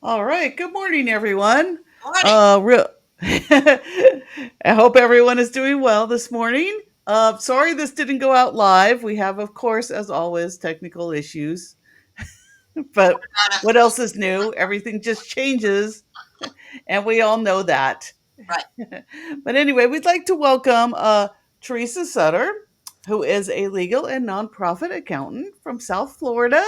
All right. Good morning, everyone. Morning. Real. I hope everyone is doing well this morning. Sorry this didn't go out live. We have, of course, as always, technical issues. But Donna. what else is new? Everything just changes, and we all know that. Right. But anyway, we'd like to welcome Theresa Sutter, who is a legal and nonprofit accountant from South Florida,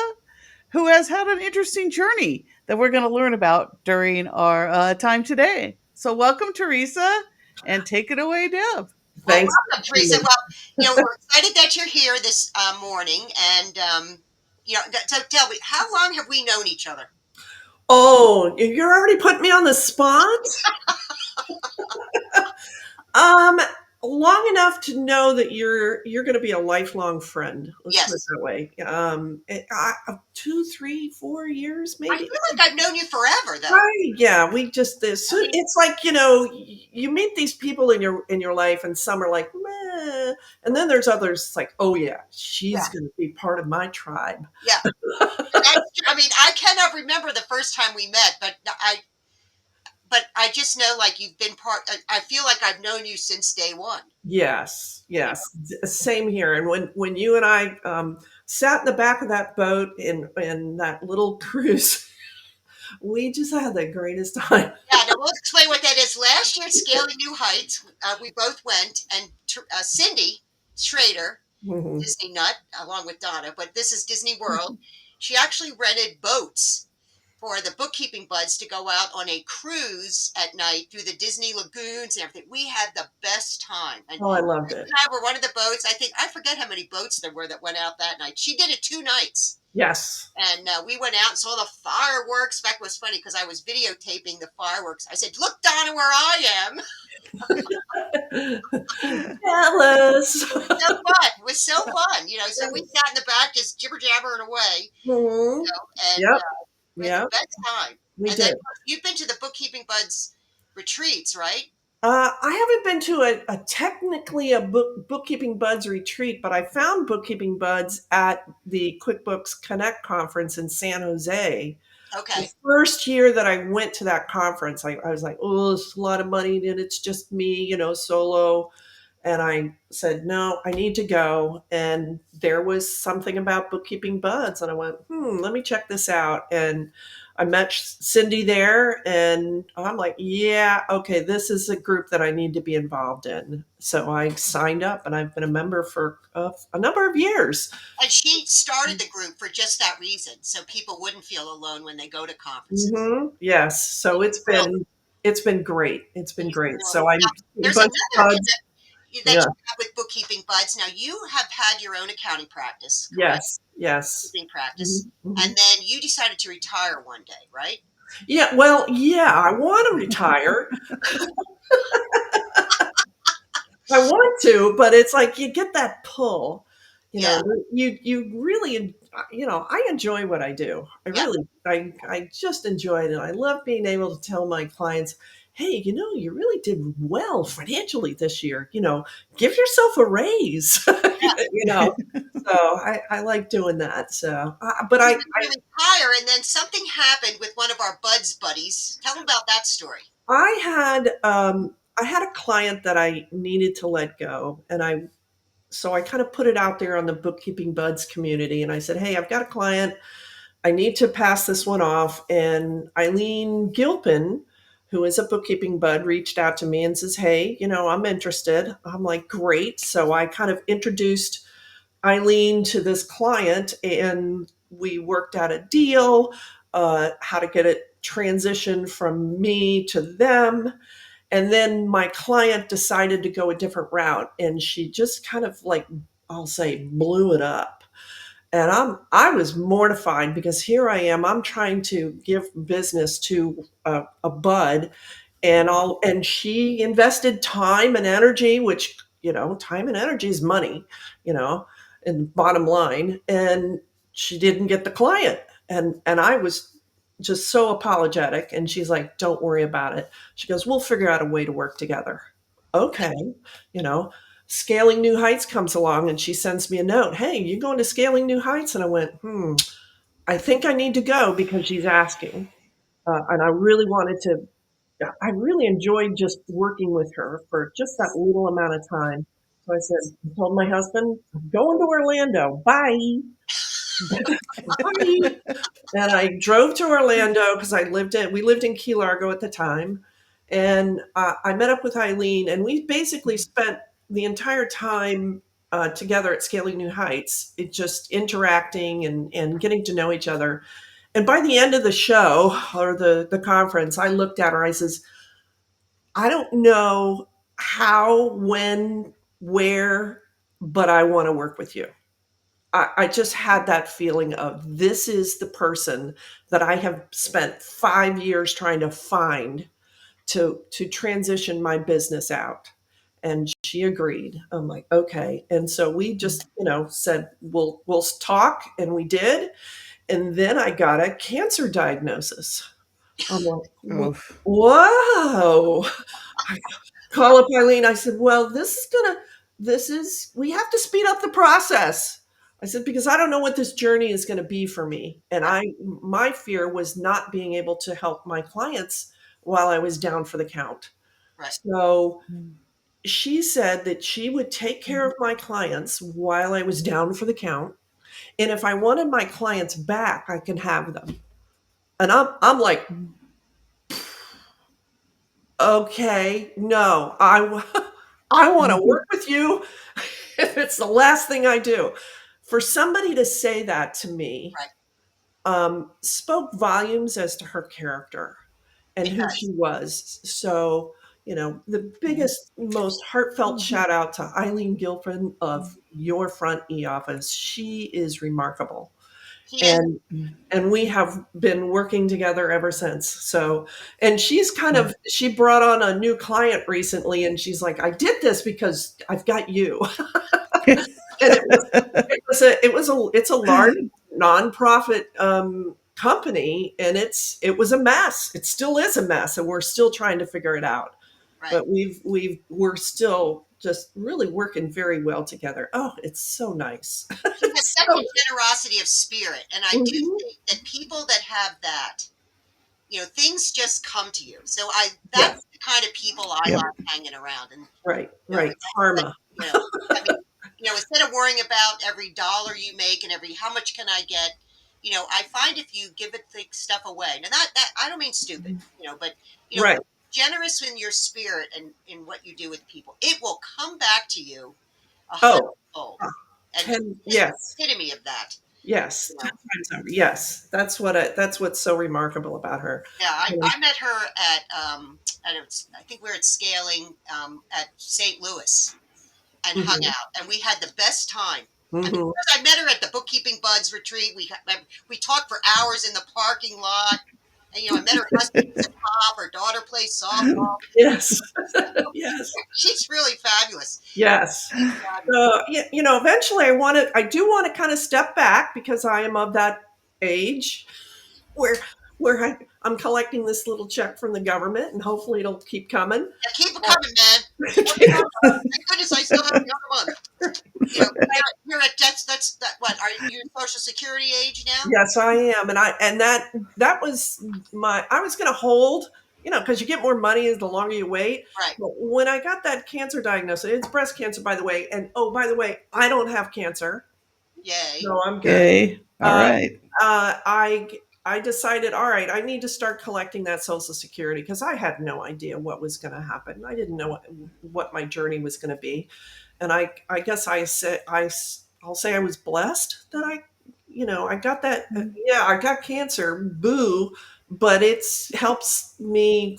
who has had an interesting journey that we're going to learn about during our time today. So, welcome, Teresa, and take it away, Deb. Well, Thanks. welcome, Teresa. Well, we're excited that you're here this morning. And, so tell me, how long have we known each other? Oh, you're already putting me on the spot? Um, Long enough to know that you're going to be a lifelong friend. Let's put it Yes. that way. 2, 3, 4 years, I maybe. feel like I've known you forever, though. Right? Yeah. We just this. I mean, It's like you meet these people in your life, and some are like, meh, and then there's others. It's like, oh yeah, yeah, she's going to be part of my tribe. yeah. And I mean, I cannot remember the first time we met, but I just know like you've been part. I feel like I've known you since day one. Yes, You yes, same here. And when you and I sat in the back of that boat in that little cruise, we just had the greatest time. Yeah, now we'll explain what that is. Last year, Scaling New Heights, we both went, and Cindy Schrader, Mhm. Disney nut, along with Donna, but this is Disney World. She actually rented boats for the bookkeeping buds to go out on a cruise at night through the Disney lagoons and everything. We had the best time. And Oh, I loved Chris it. and I were one of the boats. I forget how many boats there were that went out that night. She did it 2 nights. Yes. And we went out and saw the fireworks. In fact, it was funny because I was videotaping the fireworks. I said, "Look, Donna, where I am." Jealous. It was so fun. It was so fun. So we sat in the back just jibber jabbering away, Mhm. and Yep. we had the Yep. best time. We And then did. you've been to the Bookkeeping Buds retreats, right? I haven't been to a technically a bookkeeping buds retreat, but I found bookkeeping buds at the QuickBooks Connect conference in San Jose. The Okay. first year that I went to that conference, I was like, oh, it's a lot of money and it's just me, solo. And I said, no, I need to go. And there was something about bookkeeping buds. And I went, let me check this out. And I met Cindy there. And I'm like, yeah, okay, this is a group that I need to be involved in. So I signed up and I've been a member for a number of years. And she started the group for just that reason, so people wouldn't feel alone when they go to conferences. Yes. So She's brilliant. it's been great. It's been She's great. So brilliant. Now, I'm a there's bunch of another buds. that Yeah. you have with Bookkeeping Buds. Now, you have had your own accounting practice, correct? Yes. Yes. Bookkeeping practice. Mhm, mhm. And then you decided to retire one day, right? Yeah, well, yeah, I want to retire. I want to, but it's like you get that pull. You Yeah. know, you really, I enjoy what I do. I Yeah. really, I just enjoy it, and I love being able to tell my clients, "Hey, you really did well financially this year. Give yourself a raise." Yeah. you know, so I like doing that. So, but You went to retire, and then something happened with one of our Buds buddies. Tell them about that story. I had a client that I needed to let go, and I kind of put it out there on the bookkeeping buds community, and I said, "Hey, I've got a client. I need to pass this one off." And Eileen Gilpin, who is a bookkeeping bud, reached out to me and says, "Hey, I'm interested." I'm like, "Great." So I kind of introduced Eileen to this client, and we worked out a deal, how to get it transitioned from me to them. And then my client decided to go a different route, and she just kind of like, I'll say, blew it up. And I was mortified because here I am, I'm trying to give business to a bud, and she invested time and energy, which, time and energy is money, you know, and bottom line, and she didn't get the client. And I was just so apologetic. And she's like, "Don't worry about it." She goes, "We'll figure out a way to work together." Okay. You know, Scaling New Heights comes along and she sends me a note. "Hey, you going to Scaling New Heights?" And I went, I think I need to go because she's asking. And I really enjoyed just working with her for just that little amount of time. So I told my husband, I'm going to Orlando. Bye. Bye. And I drove to Orlando because we lived in Key Largo at the time. And I met up with Eileen, and we basically spent the entire time together at Scaling New Heights, it just interacting and getting to know each other. And by the end of the show or the conference, I looked at her, I says, I don't know how, when, where, but I want to work with you. I just had that feeling of this is the person that I have spent 5 years trying to find to transition my business out. And she agreed. I'm like, okay. And so we just, said we'll talk, and we did. And then I got a cancer diagnosis. I'm like, Oh. whoa. I call up Eileen. I said, well, we have to speed up the process. I said, because I don't know what this journey is going to be for me. And Right, my fear was not being able to help my clients while I was down for the count. right. So she said that she would take care of my clients while I was down for the count. And if I wanted my clients back, I can have them. And I'm like, okay, no, I want to work with you if it's the last thing I do. For somebody to say that to me Right. spoke volumes as to her character and It who she does. was. So, the biggest, most heartfelt shout out to Eileen Gilpin of Your Front E-Office. She is remarkable. She is. And we have been working together ever since. So, and she brought on a new client recently, and she's like, I did this because I've got you. And it's a large nonprofit company, and it was a mess. It still is a mess, and we're still trying to figure it out. Right. But we're still just really working very well together. Oh, it's so nice. She has such So, a generosity of spirit, and I do mhm. think that people that have that, things just come to you. So Yes, that's the kind of people I Yep. like hanging around, and right, it's right. like, Karma. you know, I mean, instead of worrying about every dollar you make and every how much can I get, I find if you give it the stuff away. Now that I don't mean stupid, but Right. generous in your spirit and in what you do with people, it will come back to you a Oh, hundredfold. uh, And she's 10, just yes. the epitome of that. Yes, You 10 know. times over. Yes, that's what's so remarkable about her. Yeah, I, You know I met her I think we're at Scaling at St. Louis and hung Mhm, out, and we had the best time. I mean, mhm. first I met her at the Bookkeeping Buds retreat. We talked for hours in the parking lot, and I met her husband who's a cop. Her daughter plays softball. Yes. Yes, She's really fabulous. yes. She's fabulous. Eventually I do wanna kinda step back because I am of that age where I'm collecting this little check from the government, and hopefully it'll keep coming. Yeah, keep it coming, man. Keep it Uh, coming. Thank goodness I still have another month. You're at that's that. What are you Social Security age now? Yes, I am, and that was I was gonna hold, because you get more money the longer you wait. Right. But when I got that cancer diagnosis, it's breast cancer, by the way, and oh, by the way, I don't have cancer, Yay. so I'm good. Okay. All Uh, right. I decided, all right, I need to start collecting that Social Security because I had no idea what was going to happen. I didn't know what my journey was going to be, and I guess I'll say I was blessed that I got that. Yeah, I got cancer. Boo, but it's helps me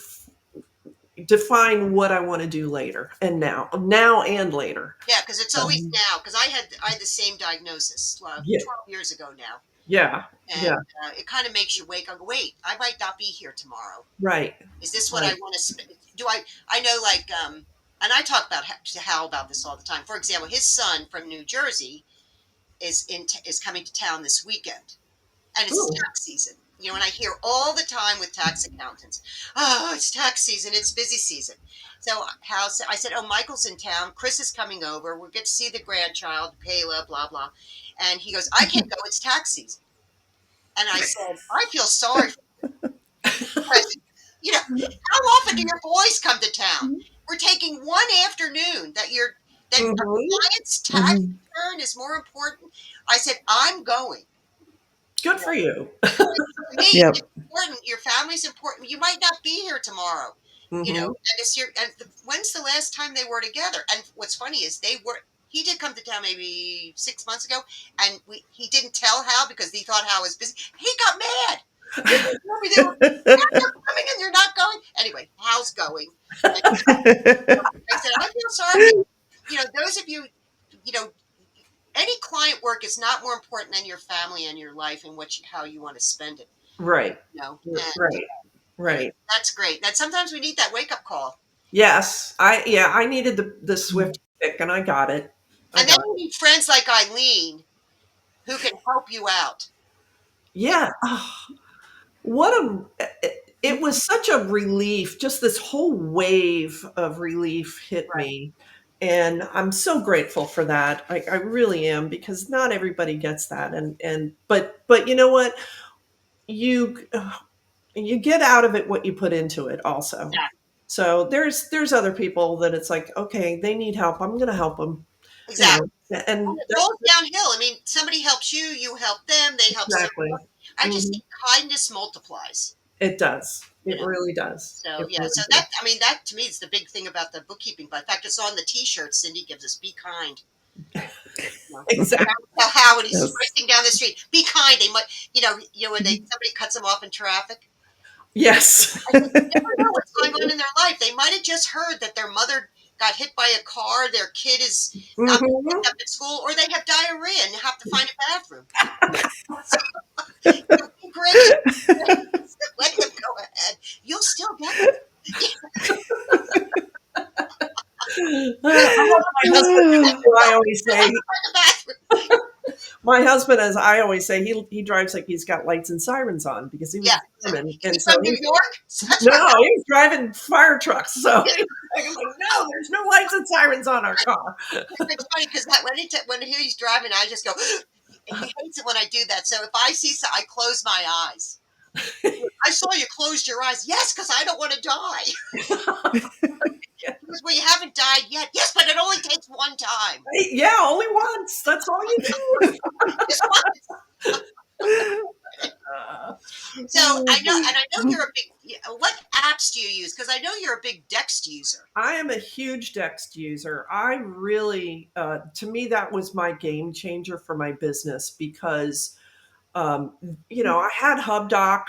define what I want to do later and now and later. Yeah, because it's So, always now. Because I had the same diagnosis yeah, 12 years ago now, yeah, and yeah. it kind of makes you wake up. Wait, I might not be here tomorrow. Right, Is this what I right. want to? Do I? I know, like, and I talk to Hal about this all the time. For example, his son from New Jersey is coming to town this weekend, and it's Ooh, tax season. And I hear all the time with tax accountants, oh, it's tax season, it's busy season. So I said, oh, Michael's in town, Chris is coming over, we'll get to see the grandchild, Kayla, blah, blah. And he goes, I can't go, it's tax season. And I said, I feel sorry for you. Because, how often do your boys come to town? We're taking one afternoon that a Mhm. client's tax Mhm. return is more important. I said, I'm going. Good for you. To me, it's Yep. important. Your family's important. You might not be here tomorrow, Mhm. and it's your. And when's the last time they were together? And what's funny is they were. He did come to town maybe 6 months ago, and he didn't tell Hal because he thought Hal was busy. He got mad. He told me they were coming and you're not going. Anyway, Hal's going. And I said, I feel sorry for you. Those of you, you know, any client work is not more important than your family and your life and how you want to spend it. Right. And Right. Right. that's great. That sometimes we need that wake up call. Yes. I needed the swift pick and I got it. I And then got you it. need friends like Eileen who can help you out. Yeah. Oh, what a it was such a relief. Just this whole wave of relief hit Right. me. And I'm so grateful for that. I really am because not everybody gets that. But you know what? You you get out of it what you put into it also. Yeah, So there's other people that it's like, okay, they need help. I'm going to help them, you exactly. know. And And it that's rolls downhill. I mean, somebody helps you, you help them, they help somebody exactly. else. I just Mhm. think kindness multiplies. It does. You It know. really does. So It yeah, really so does. that to me is the big thing about the bookkeeping. But in fact, it's on the T-shirt Cindy gives us. Be kind. Exactly. Tell Howard when he's Yes. racing down the street. Be kind. They might, when somebody cuts them off in traffic. Yes. I said, you never know what's going on in their life. They might have just heard that their mother got hit by a car, their kid is not being Mhm. picked up at school, or they have diarrhea and have to find a bathroom. Be gracious. Let them go ahead. You'll still get them. I love my husband. I always You'll have say to find a bathroom. my husband, as I always say, he drives like he's got lights and sirens on because he was Yeah. a fireman, Is and he so from New he's York? Such a no, he's driving fire trucks. So I'm like, no, there's no lights and sirens on our car. It's funny because that when he's driving, I just go. He hates it when I do that. So if I see, I close my eyes. I saw you closed your eyes. Yes, because I don't want to die. Because we haven't died yet. Yes, but it only takes one time. Yeah, only once. That's all you do. Just once. So I know you're a big. What apps do you use? Because I know you're a big Dext user. I am a huge Dext user. I really, to me, that was my game changer for my business because um, I had HubDoc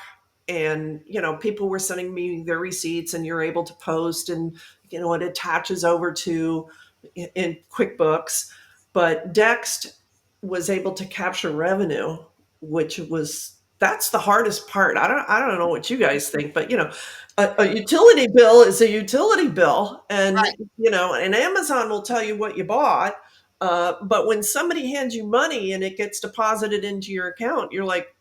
and, people were sending me their receipts and you're able to post and, it attaches over to in QuickBooks. But Dext was able to capture revenue, which that's the hardest part. I don't know what you guys think, but a utility bill is a utility bill, and Right. and Amazon will tell you what you bought. But when somebody hands you money and it gets deposited into your account, you're like,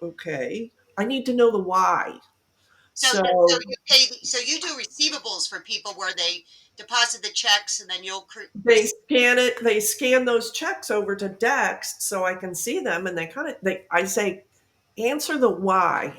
okay, I need to know the why. So So you pay. So you do receivables for people where they deposit the checks and then you'll they scan those checks over to Dext so I can see them, and I say, answer the why.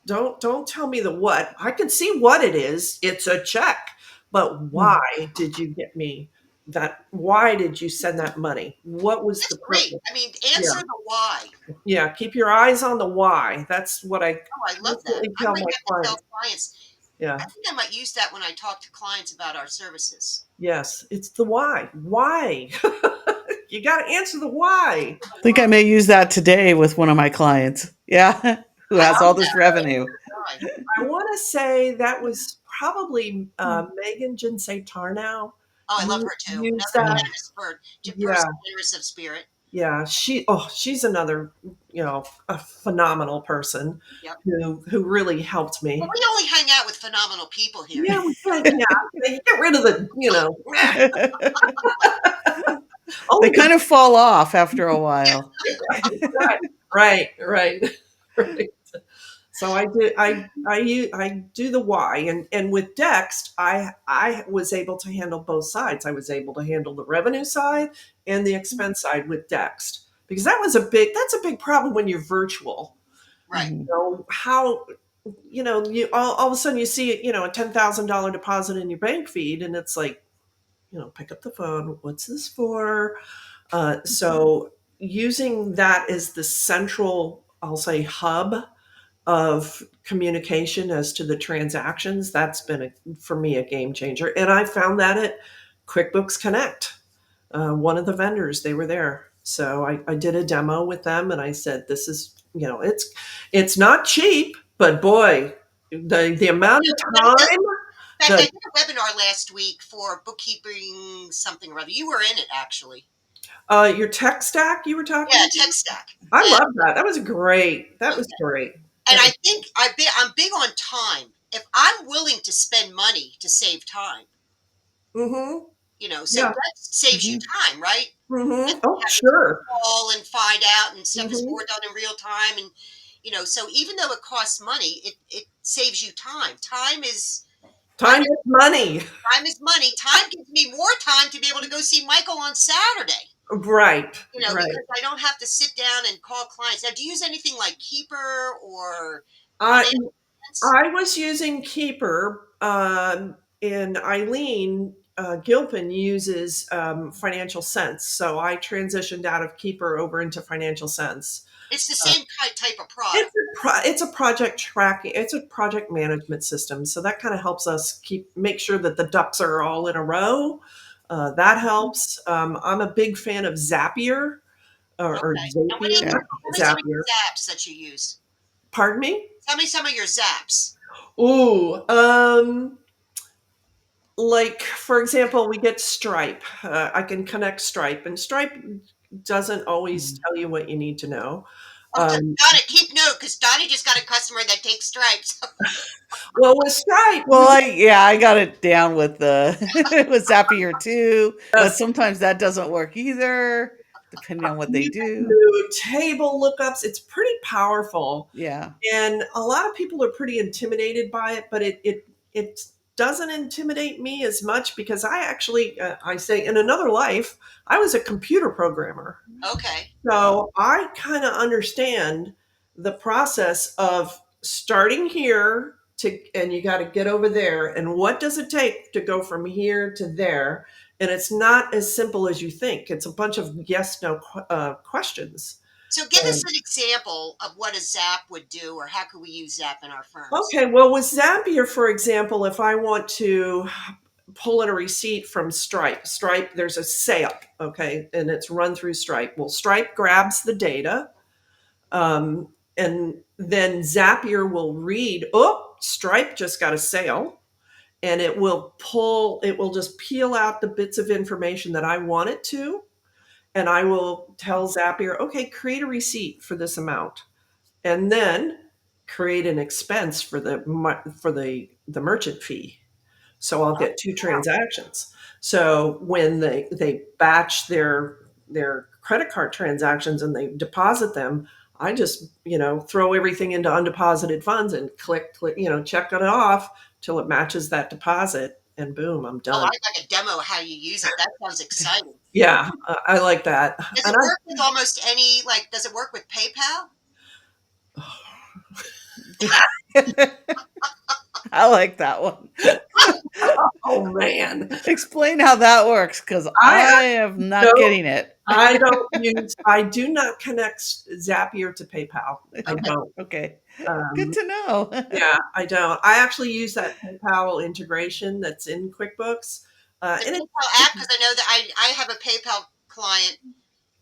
Don't tell me the what. I can see what it is. It's a check. But why did you get me that? Why did you send that money? What was That's the great. purpose? I mean, Yeah. answer the why. Yeah. Keep your eyes on the why. That's what I Oh, I love that. constantly I tell might my have to tell clients. clients. I Yeah. think I might use that when I talk to clients about our services. Yes. It's the why. Why? You got to answer the why. I think I may use that today with one of my clients. Yeah. Who I has love all this that. revenue. Why? I want to say that was probably Megan Jinsei Tarnow. Oh, I love You her too. use Another that. generous bird, Yeah. person generous of spirit. Yeah, she's another, a phenomenal person Yep. who really helped Well, me. we only hang out with phenomenal people here. Yeah, we could, yeah, get rid of the, They only the kind of fall off after a while. right, right, right. So I do the why, and with Dext, I was able to handle both sides. I was able to handle the revenue side and the expense side with Dext because that's a big problem when you're virtual. Right. How you all of a sudden you see, a $10,000 deposit in your bank feed, and it's like, pick up the phone. What's this for? So using that as the central, I'll say, hub of communication as to the transactions, that's been for me a game changer. And I found that at QuickBooks Connect. One of the vendors, they were there. So I did a demo with them, and I said, this is, it's not cheap, but boy, the amount of time, In fact, I the did a webinar last week for bookkeeping something or other. You were in it, actually. your tech stack you were talking Yeah, about? tech stack. I And, love that. That was great. That was okay. great. And That I was, think I'm big on time. If I'm willing to spend money to save time, mm-hmm. so Yeah. that saves you Mhm. time, right? Mm-hmm. And Oh, having to sure. call and find out, and stuff is Mm-hmm. more done in real time. And, so even though it costs money, it saves you time. Time is money. Time is money. Time gives me more time to be able to go see Michael on Saturday. Right. Right. Because I don't have to sit down and call clients. Now, do you use anything like Keeper or I Financial Sense? I was using Keeper, and Eileen Gilpin uses Financial Sense, so I transitioned out of Keeper over into Financial Sense. It's the Uh, same type of it's product. it's a project tracking, it's a project management system, so that kind of helps us make sure that the ducks are all in a row. That helps. I'm a big fan of Zapier, or Okay. And Zapier, Yeah. tell me some of your Zapier. Zaps that you use. Pardon me. Tell me some of your Zaps. Ooh, like for example, we get Stripe. I can connect Stripe, and Stripe doesn't always Mhm. tell you what you need to know. Oh, Um, Donna, keep note, because Donnie just got a customer that takes Stripes. well, with Stripe, Well, I got it down with the with Zapier too, but yes, sometimes that doesn't work either, depending on what they you can do. do table lookups. It's pretty powerful, Yeah. and a lot of people are pretty intimidated by it, but it doesn't intimidate me as much because I actually, I say, in another life, I was a computer programmer. Okay. Oh. So I kind of understand the process of starting here and you got to get over there. And what does it take to go from here to there? And it's not as simple as you think. It's a bunch of yes, no questions. So give us And, an example of what a Zap would do, or how could we use Zap in our firms? okay, well, with Zapier, for example, if I want to pull in a receipt from Stripe, there's a sale, okay, and it's run through Stripe. Well, Stripe grabs the data. And then Zapier will read, oh, Stripe just got a sale. And it will just peel out the bits of information that I want it to. And I will tell Zapier, okay, create a receipt for this amount. And then create an expense for the merchant fee. So I'll get two transactions. So when they batch their credit card transactions and they deposit them, I just, throw everything into undeposited funds and click, check it off till it matches that deposit, and boom, I'm Oh, done. I'd like a demo of how you use it. That sounds exciting. Yeah, I like that. Does And it work with almost any, does it work with PayPal? I like that one. oh man, Explain how that works, because I I am not don't getting it. I do not connect Zapier to PayPal. I Okay. don't. Okay. Good Um, to know. Yeah, I don't. I actually use that PayPal integration that's in QuickBooks, The and PayPal app, because I know that I have a PayPal client,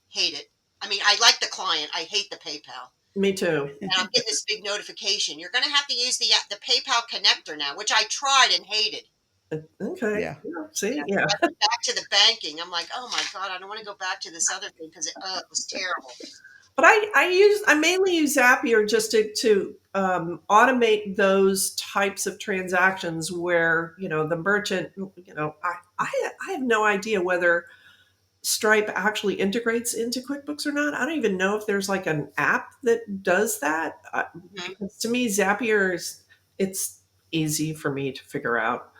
hate it. I mean, I like the client, I hate the PayPal. me too. And I'm getting this big notification. You're going to have to use the PayPal connector now, which I tried and hated. Okay. Yeah. Yeah, see, So yeah. I went back to the banking. I'm like, oh my God, I don't want to go back to this other thing because it was terrible. But I mainly use Zapier just to automate those types of transactions where the merchant, I have no idea whether Stripe actually integrates into QuickBooks or not. I don't even know if there's like an app that does that. Mhm. Because to me, Zapier it's easy for me to figure out,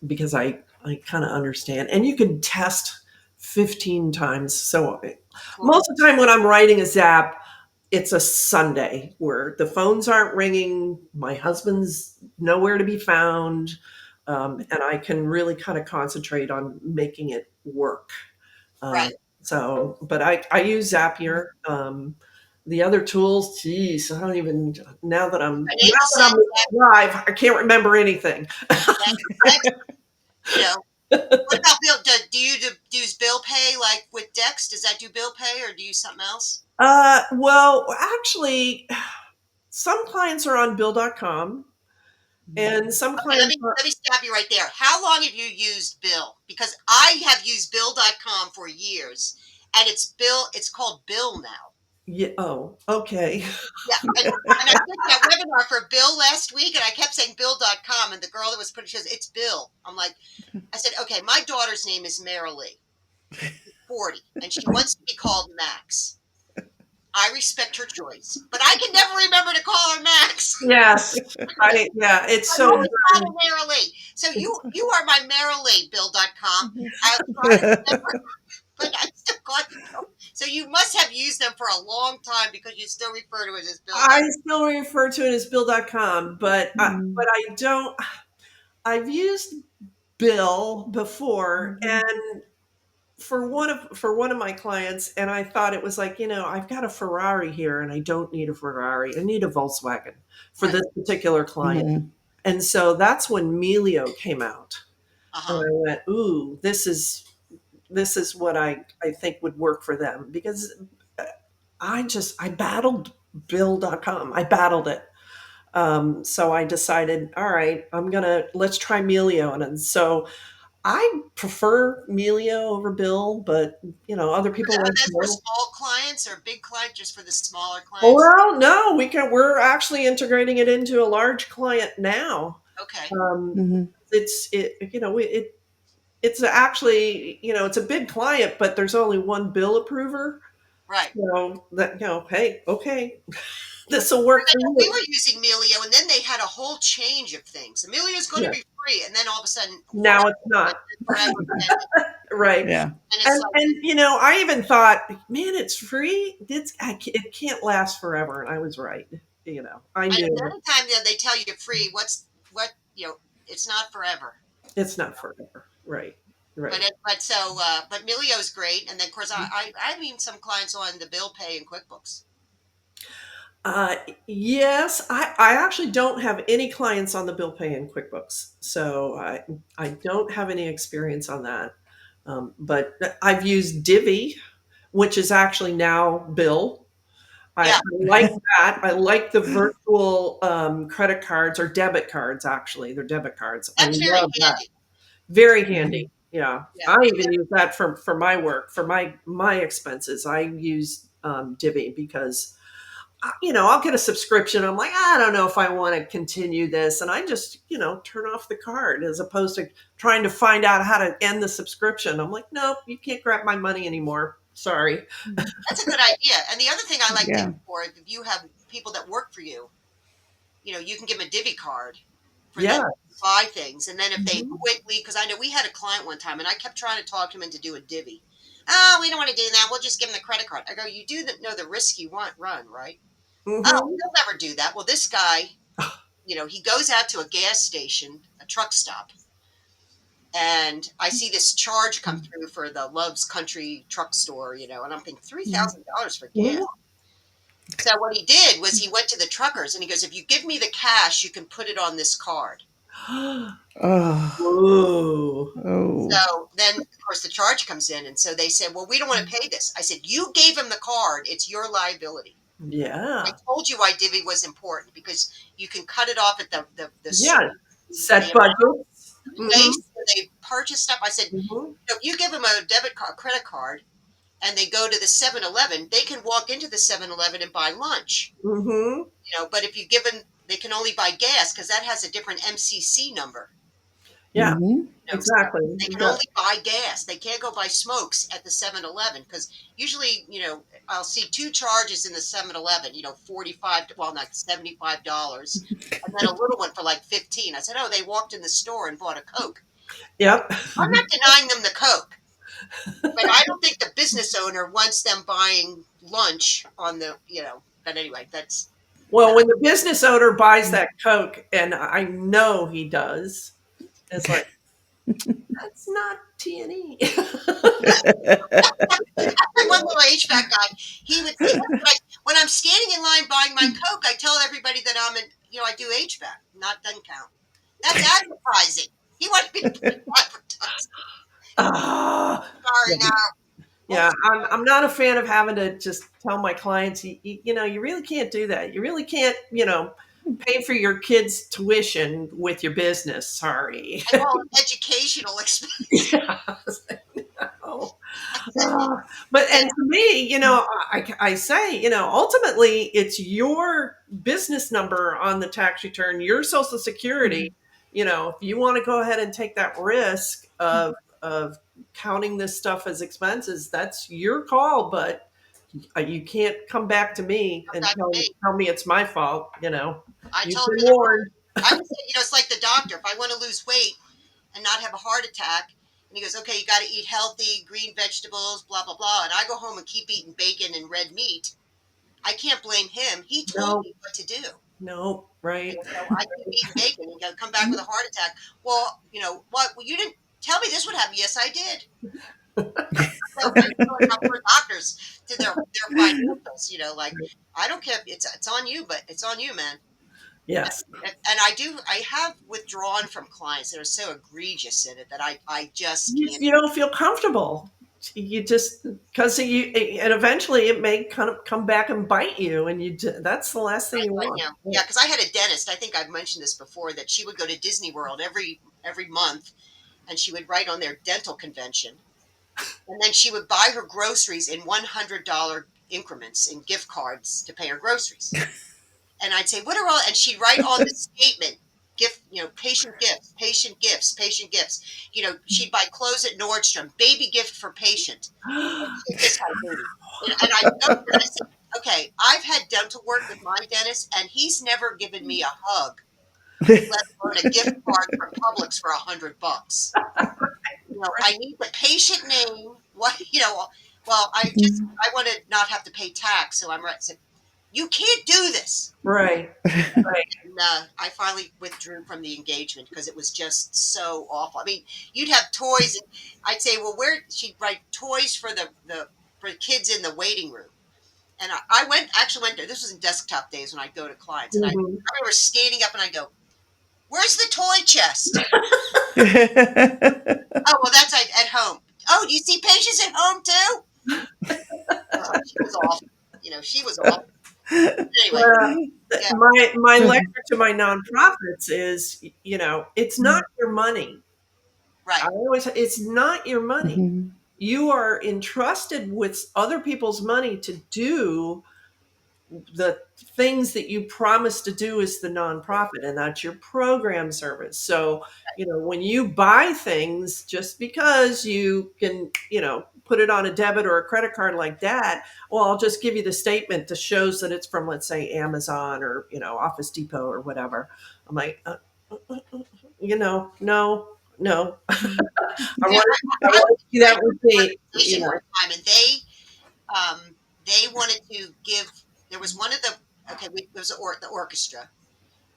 because I kind of understand, and you can test 15 times. So Cool. most of the time when I'm writing a Zap, it's a Sunday where the phones aren't ringing, my husband's nowhere to be found, and I can really kind of concentrate on making it work. Right. Um, so, but I use Zapier. The other tools, geez, I don't even now Financial that I'm sense, with Drive, I can't remember anything. that's, you know, what about bill? Do you use bill pay like with Dex? Does that do bill pay or do you use something else? Well, actually, some clients are on Bill.com, and some Okay, let clients me are, let me stop you right there. How long have you used Bill? Because I have used Bill.com for years, and it's called Bill now. yeah, oh, okay. Yeah, and I did that webinar for Bill last week, and I kept saying Bill.com, and the girl that was putting, she goes, "It's Bill." I'm like, I said, "Okay, my daughter's name is Marilee, 40, and she wants to be called Max. I respect her choice, but I can never remember to call her Max. Yes, yeah, it's I so always call hard. her Marilee. So you are my Marilee, Bill.com. I'll try to remember, but I still call you Bill. So you must have used them for a long time because you still refer to it as I Bill.com. still refer to it as Bill.com, but I don't. I've used Bill before, and for one of my clients, and I thought it was like, I've got a Ferrari here, and I don't need a Ferrari. I need a Volkswagen for Right. this particular client. Mhm. And so that's when Melio came out, Uh and huh. I went, "Ooh, this is what I think would work for them," because I battled Bill.com. I battled it. So I decided, all right, let's try Melio. And so I prefer Melio over Bill, but other people Are like those for Bill. small clients or big clients? Just for the smaller clients? Well, no, we're actually integrating it into a large client now. Okay. Um, Mhm. it's actually, it's a big client, but there's only one bill approver. Right. So that, hey, okay, this will work for We you. were using Melio, and then they had a whole change of things. Emilio is going to Yeah. be free, and then all of a sudden, what? Now it's not. Forever. Right. Yeah. And it's And like, and I even thought, man, it's free. It can't last forever. And I was right. I and the knew other time that they tell you free, it's not forever. it's not forever. Right. But Right. it, but so but Melio is great, and then of course I mean some clients on the bill pay and QuickBooks. Uh, yes, I actually don't have any clients on the bill pay in QuickBooks, so I don't have any experience on that. But I've used Divvy, which is actually now Bill. I Yeah, like that. I like the virtual credit cards or debit cards. Actually, they're debit cards. I that's very love that. handy. Very Mhm. handy. Yeah, Yeah, I even use that for my work, for my expenses. I use Divvy because I'll get a subscription. I'm like, I don't know if I want to continue this, and I just turn off the card as opposed to trying to find out how to end the subscription. I'm like, nope, you can't grab my money anymore. Sorry. that's a good idea. And the other thing I like Yeah. Divvy for, if you have people that work for you, you can give them a Divvy card for them Yeah. to buy things, and then if they Mhm. quickly, because I know we had a client one time, and I kept trying to talk him into do a Divvy. Oh, we don't want to do that. We'll just give them the credit card. I go, you do know the risk you want run, right? Oh, Mhm. he'll never do that. Well, this guy, he goes out to a gas station, a truck stop, and I see this charge come through for the Love's Country truck store, and I'm thinking Mhm. $3,000 for gas. Mhm. So what he did was he went to the truckers and he goes, "If you give me the cash, you can put it on this card." Oh. Whoa. Oh. So then, of course, the charge comes in, and so they said, "Well, we don't want to pay this." I said, "You gave him the card; it's your liability." I Yeah. told you why divvy was important because you can cut it off at the Yeah. for Set the amount budgets. of Mhm. place where they purchased stuff. I said, Mhm. if you give them a debit card, credit card, and they go to the 7-Eleven, they can walk into the 7-Eleven and buy lunch. Mhm. But if you give them, they can only buy gas because that has a different MCC number. Yeah. Mhm. So Exactly. they can Yeah. only buy gas. They can't go buy smokes at the 7-Eleven because usually, I'll see two charges in the 7-Eleven, 45, well, not $75, and then a little one for like 15. I said, oh, they walked in the store and bought a Coke. Yep. I'm not denying them the Coke, but I don't think the business owner wants them buying lunch on the. But anyway, that's Well, when the business owner buys that Coke, and I know he does, it's like, that's not T&E. one little HVAC guy. He would say, when I'm standing in line buying my Coke, I tell everybody that I'm I do HVAC. Not doesn't count. That's advertising. He wanted me to put advertising. Ah, Sorry, now. yeah, I'm not a fan of having to just tell my clients, you really can't do that. You really can't, pay for your kids' tuition with your business. Sorry. And all educational expense. Yeah. Oh. But and to me, I say, ultimately it's your business number on the tax return, your social security. If you want to go ahead and take that risk of counting this stuff as expenses, that's your call. But you can't come back to me and tell me it's my fault. I You've told been her, warned. I would say, it's like the doctor. If I want to lose weight and not have a heart attack, and he goes, okay, you got to eat healthy, green vegetables, blah, blah, blah. And I go home and keep eating bacon and red meat. I can't blame him. He told me what to do. No, right. So I keep eating bacon and come back with a heart attack. Well, what? Well, you didn't tell me this would happen. Yes, I did. So I feel like we're doctors to their financials. I don't care if it's on you, but it's on you, man. Yes. And I have withdrawn from clients that are so egregious in it that I just can't. You don't feel comfortable. You just because and eventually it may kind of come back and bite you, and that's the last thing you want. Yeah, because I had a dentist. I think I've mentioned this before that she would go to Disney World every month, and she would write on their dental convention, and then she would buy her groceries in $100 increments in gift cards to pay her groceries. And I'd say, what are all, and she'd write on the statement, gift, patient gifts, patient gifts, patient gifts. She'd buy clothes at Nordstrom, baby gift for patient. This kind of baby. And I noticed, I said, okay, I've had dental work with my dentist, and he's never given me a hug, let alone a gift card from Publix for $100. I need the patient name. What, well, I want to not have to pay tax, so I'm right. So, you can't do this. Right. And I finally withdrew from the engagement because it was just so awful. I mean, you'd have toys, and I'd say, well, she'd write toys for for kids in the waiting room. And I actually went there. This was in desktop days when I'd go to clients, and I remember standing up and I go, "Where's the toy chest?" Oh, well, that's at home. Oh, do you see patients at home too? She was awful. She was awful. Anyway, my lecture to my nonprofits is, it's not your money. Right. It's not your money. You are entrusted with other people's money to do the things that you promised to do as the nonprofit, and that's your program service. So, when you buy things, just because you can, put it on a debit or a credit card like that, well, I'll just give you the statement that shows that it's from, let's say, Amazon or, Office Depot or whatever. I'm like, no. I want to see that receipt. And they wanted to give. There was one of the it was the orchestra,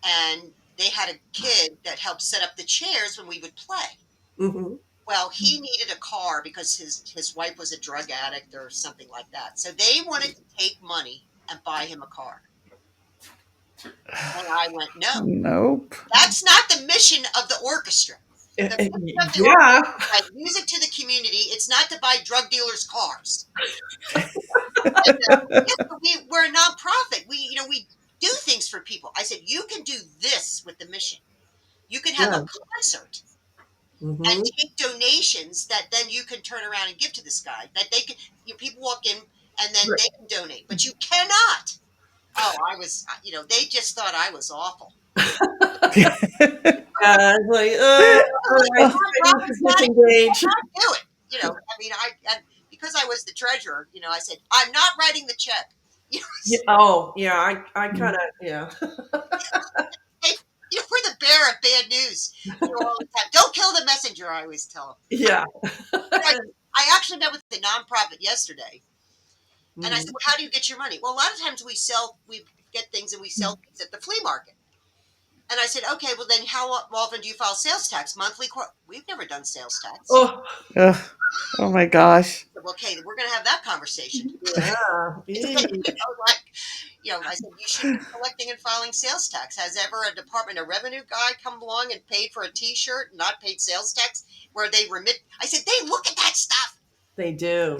and they had a kid that helped set up the chairs when we would play. Mm-hmm. Well, he needed a car because his wife was a drug addict or something like that. So they wanted to take money and buy him a car. And I went, no. Nope. That's not the mission of the orchestra. The mission of the orchestra is to provide music to the community. It's not to buy drug dealers' cars. We're a nonprofit. We do things for people. I said, you can do this with the mission. You can have a concert and take donations that then you can turn around and give to this guy. That they can, people walk in and then they can donate, but you cannot. Oh, I was, they just thought I was awful. Like, disengage. Do it. I mean, because I was the treasurer, I said, I'm not writing the check. I kind of, Hey, we're the bearer of bad news. All the time. Don't kill the messenger, I always tell them. Yeah. I actually met with the nonprofit yesterday, And I said, well, how do you get your money? Well, a lot of times we get things and we sell things at the flea market. And I said, okay, well then how often do you file sales tax? Monthly? We've never done sales tax. Oh, Ugh. Oh my gosh. Okay, we're going to have that conversation. yeah. I said, you should be collecting and filing sales tax. Has ever a Department of Revenue guy come along and paid for a T-shirt and not paid sales tax where they remit? I said, they look at that stuff. They do.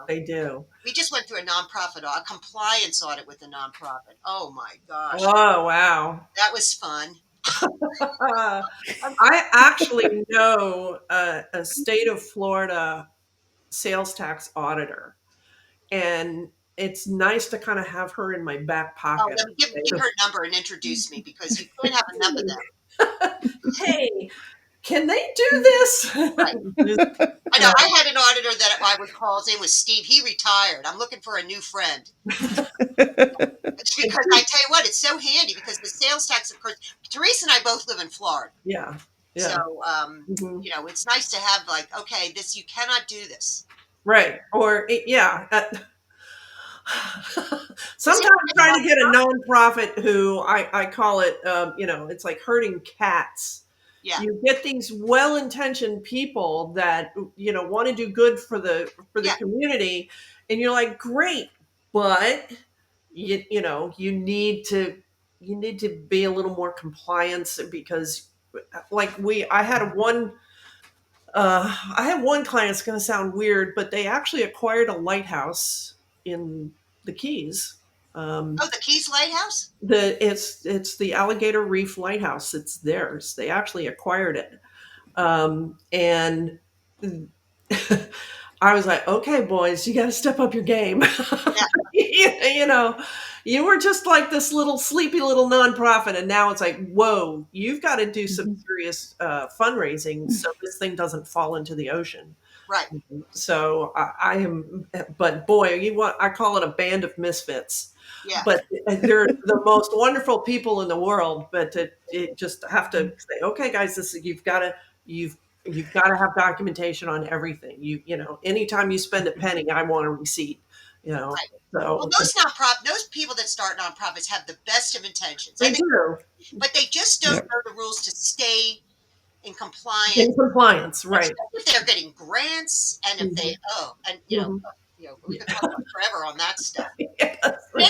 They do. We just went through a compliance audit with a nonprofit. Oh my gosh. Oh, wow. That was fun. I actually know a state of Florida sales tax auditor, and it's nice to kind of have her in my back Oh, pocket. then give her a number and introduce me because you can't have enough of them. Hey, can they do this? Right. I know. I had an auditor that I would call. His name was Steve. He retired. I'm looking for a new friend. Because I tell you what, it's so handy because the sales tax, of course, Theresa and I both live in Florida. Yeah. So, Mhm. it's nice to have okay, you cannot do this. Right. Or, yeah. Sometimes trying to get a nonprofit who I call it, it's like herding cats. Yeah. You get these well-intentioned people that want to do good for the community, and you're like, great, but you need to be a little more compliant because I have one client. It's going to sound weird, but they actually acquired a lighthouse in the Keys. Oh, the Keys Lighthouse? It's the Alligator Reef Lighthouse. It's theirs. They actually acquired it, and I was like, okay, boys, you got to step up your game. Yeah. You were just like this little sleepy little nonprofit, and now it's like, whoa, you've got to do some serious fundraising so this thing doesn't fall into the ocean. Right. So I am, but boy, I call it a band of misfits. Yeah. But they're the most wonderful people in the world. But it just have to say, okay, guys, you've got to have documentation on everything. Anytime you spend a penny, I want a receipt. Right. So well, those people that start nonprofits have the best of intentions. They do. But they just don't know the rules to stay in compliance. In compliance, right? If they're getting grants, and if they we could talk about forever on that stuff. Yes.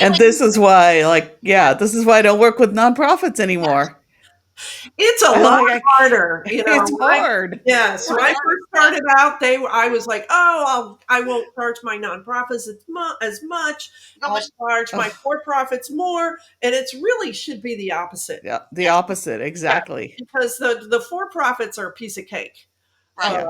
And this is why, this is why I don't work with nonprofits anymore. It's a lot harder. It's hard. Yes. When I first started out, I was like, oh, I won't charge my nonprofits as much. I'll charge my for-profits more. And it really should be the opposite. Yeah, the opposite, exactly. Yeah, because the for-profits are a piece of cake. Right.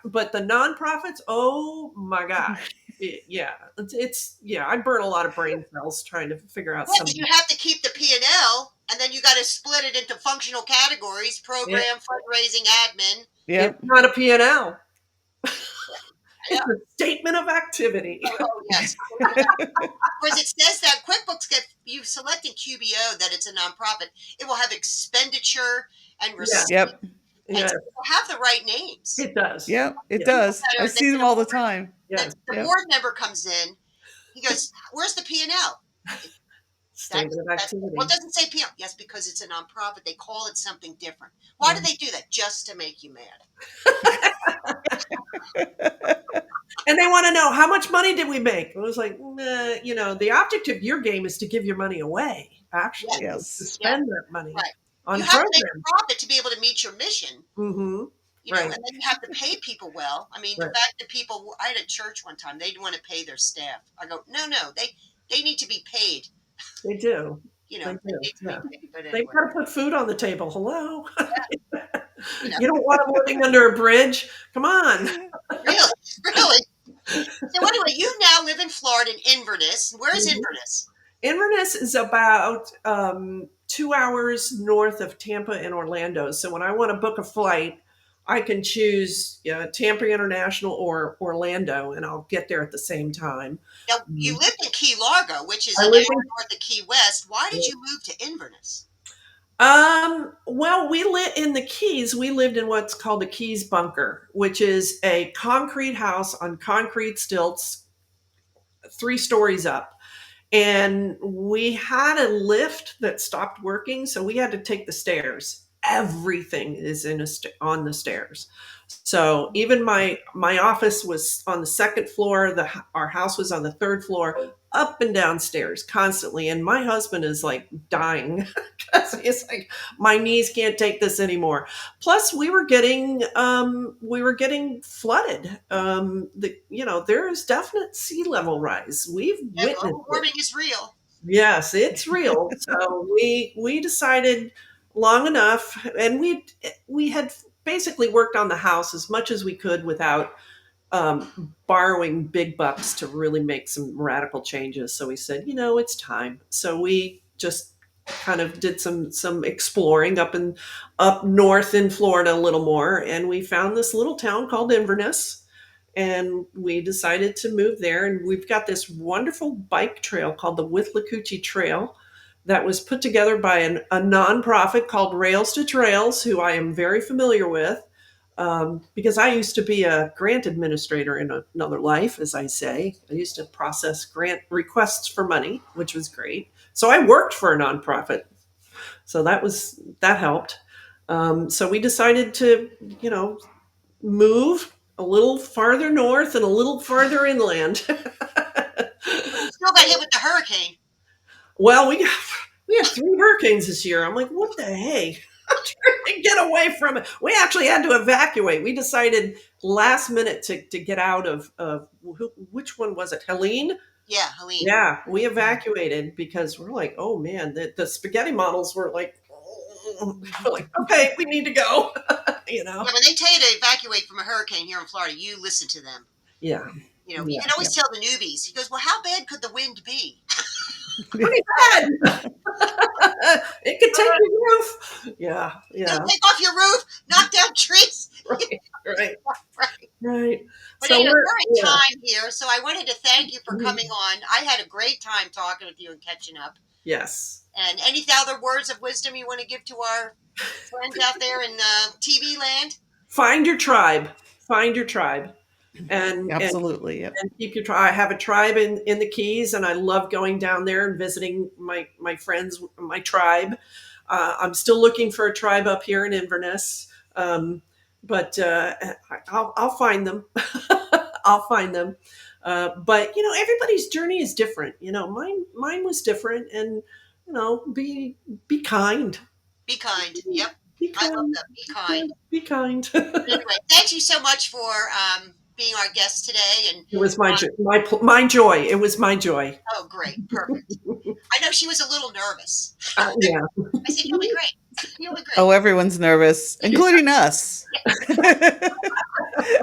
But the nonprofits, oh my gosh. I burn a lot of brain cells trying to figure out something. You have to keep the P&L, and then you got to split it into functional categories: program, fundraising, admin. Yeah, it's not a P&L. It's a statement of activity. Oh yes. Whereas it says that QuickBooks, if you select in QBO that it's a nonprofit, it will have expenditure and receipt. Yep. And so it'll have the right names. It does. Yep, it does. I see them all the time. The board member comes in. He goes, "Where's the P&L?" Statement of activity. Well, it doesn't say P&L. Yes, because it's a nonprofit. They call it something different. Why do they do that? Just to make you mad. And they want to know, how much money did we make? It was like, the object of your game is to give your money away, actually. Yes. To spend that money on you have to make a profit to be able to meet your mission. Mm-hmm. And then you have to pay people well. I mean, the fact that I had a church one time, they didn't want to pay their staff. I go, no, they need to be paid. They do. They need to be paid. But anyway. They've got to put food on the table. Hello. You don't want them living under a bridge. Come on. Really. So anyway, you now live in Florida in Inverness. Where is Inverness? Inverness is about 2 hours north of Tampa and Orlando. So when I want to book a flight, I can choose Tampa International or Orlando, and I'll get there at the same time. Now, you lived in Key Largo, which is an hour north of Key West. Why did you move to Inverness? Well, we lived in the Keys. We lived in what's called the Keys Bunker, which is a concrete house on concrete stilts 3 stories up. And we had a lift that stopped working, so we had to take the stairs. Everything is on the stairs. So even my office was on the second floor. Our house was on the third floor, up and down stairs constantly. And my husband is like dying because he's like, my knees can't take this anymore. Plus, we were getting flooded. There is definite sea level rise. We've Yeah, witnessed global it. warming is real. Yes, it's real. So we decided long enough, and we had basically worked on the house as much as we could without borrowing big bucks to really make some radical changes. So we said, it's time. So we just kind of did some exploring up north in Florida a little more, and we found this little town called Inverness, and we decided to move there. And we've got this wonderful bike trail called the Withlacoochee Trail that was put together by a nonprofit called Rails to Trails, who I am very familiar with, because I used to be a grant administrator in another life, as I say. I used to process grant requests for money, which was great. So I worked for a nonprofit. So that helped. So we decided to, move a little farther north and a little farther inland. But you still got hit with the hurricane. Well, we had 3 hurricanes this year. I'm like, what the hey? Trying to get away from it. We actually had to evacuate. We decided last minute to get out of which one was it? Helene? Yeah, Helene. Yeah, we evacuated because we're like, oh man, the spaghetti models were like, okay, we need to go. Yeah, when they tell you to evacuate from a hurricane here in Florida, you listen to them. Yeah. You Yeah. can always tell the newbies. He goes, well, how bad could the wind be? Pretty bad. It could take your roof. Yeah. It'll take off your roof, knock down trees. Right. Right. Right. But So anyway, we're we're in time here, so I wanted to thank you for coming on. I had a great time talking with you and catching up. yes. And any other words of wisdom you want to give to our friends out there in TV land? Find your tribe. Find your tribe. And Absolutely. Yep. and keep your tribe. I have a tribe in the Keys, and I love going down there and visiting my friends, my tribe. I'm still looking for a tribe up here in Inverness, but I'll find them. I'll find them. But everybody's journey is different. Mine was different, and be kind. Be kind. Yep. Be I love kind. that. Be kind. Be kind. Anyway, thank you so much for being our guest today. And It was my joy. It was my joy. oh, great, perfect. I know she was a little nervous. Yeah. I said, "You'll be great. You'll be great." Oh, everyone's nervous, including us.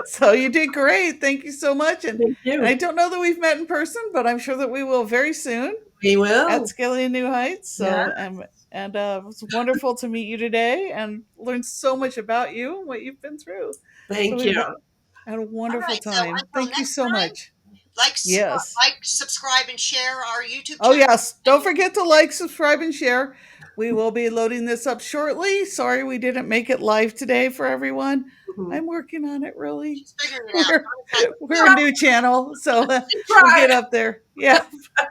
So you did great. Thank you so much. And Thank you. I don't know that we've met in person, but I'm sure that we will very soon We will. at Scaling New Heights. So, Yeah. and it was wonderful to meet you today and learn so much about you and what you've been through. Thank So you. had a wonderful so time. until Thank you next so time, much. Yes. Yes. Subscribe, and share our YouTube Oh, channel. yes. Don't forget to like, subscribe, and share. We will be loading this up shortly. Sorry we didn't make it live today for everyone. Mhm. I'm working on it, really. She's figuring it out. We're a new channel, so we'll Try. get up there. Yeah.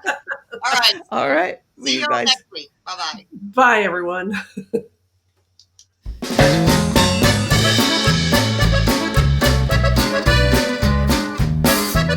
All right. All right. See you all guys. next week. Bye-bye. Bye, everyone.